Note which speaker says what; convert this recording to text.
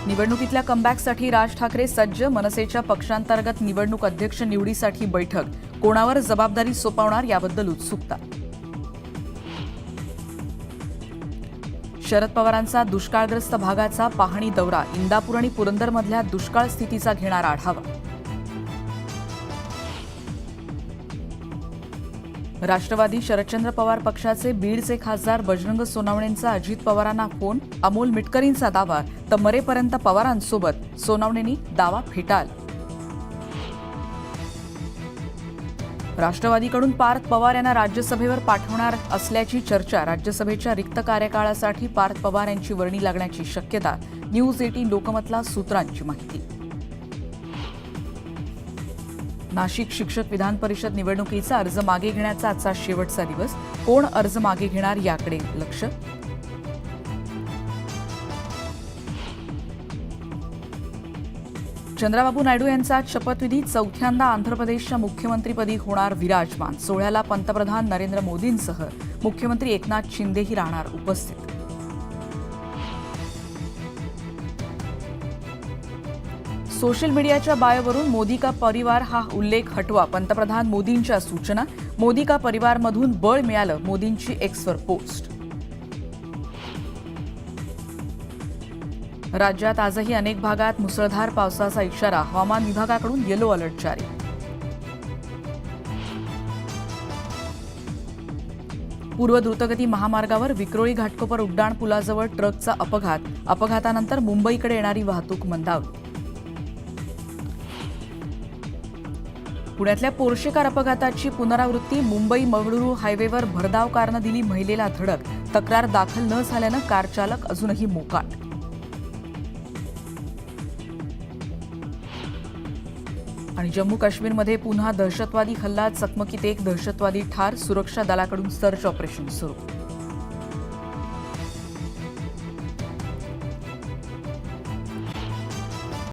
Speaker 1: निवडणुकीतल्या कमबॅकसाठी राज ठाकरे सज्ज. मनसेच्या पक्षांतर्गत निवडणूक अध्यक्ष निवडीसाठी बैठक. कोणावर जबाबदारी सोपवणार याबद्दल उत्सुकता. शरद पवारांचा दुष्काळग्रस्त भागाचा पाहणी दौरा. इंदापूर आणि पुरंदरमधल्या दुष्काळ स्थितीचा घेणार आढावा. राष्ट्रवादी शरदचंद्र पवार पक्षाचे बीडचे खासदार बजरंग सोनावणेंचा अजित पवारांना फोन. अमोल मिटकरींचा दावा, तर मरेपर्यंत पवारांसोबत. सोनावणेंनी दावा फेटाळला. राष्ट्रवादीकडून पार्थ पवार यांना राज्यसभेवर पाठवणार असल्याची चर्चा. राज्यसभेच्या रिक्त कार्यकाळासाठी पार्थ पवार यांची वर्णी लागण्याची शक्यता. न्यूज 18 लोकमतला सूत्रांची माहिती. नाशिक शिक्षक विधान परिषद निवडणुकीचा अर्ज मागे घेण्याचा आजचा शेवटचा दिवस. कोण अर्ज मागे घेणार याकडे लक्ष. चंद्राबाबू नायडू यांचा शपथविधी. चौथ्यांदा आंध्र प्रदेशच्या मुख्यमंत्रीपदी होणार विराजमान. सोहळ्याला पंतप्रधान नरेंद्र मोदींसह मुख्यमंत्री एकनाथ शिंदेही राहणार उपस्थित. सोशल मीडियाच्या बायोवरून मोदी का परिवार हा उल्लेख हटवा. पंतप्रधान मोदींच्या सूचना. मोदी का परिवारमधून बळ मिळालं. मोदींची एक्सवर पोस्ट. राज्यात आजही अनेक भागात मुसळधार पावसाचा इशारा. हवामान विभागाकडून येलो अलर्ट जारी. पूर्व द्रुतगती महामार्गावर विक्रोळी घाटकोपर उड्डाण पुलाजवळ ट्रकचा अपघात. अपघातानंतर मुंबईकडे येणारी वाहतूक मंदावली. पुण्यातल्या पोर्शे कार अपघाताची पुनरावृत्ती. मुंबई मंगळुरू हायवेवर भरधाव कारनं दिली महिलेला धडक. तक्रार दाखल न झाल्यानं कार चालक अजूनही मोकाट. आणि जम्मू काश्मीरमध्ये पुन्हा दहशतवादी हल्ला. चकमकीत एक दहशतवादी ठार. सुरक्षा दलाकडून सर्च ऑपरेशन सुरू.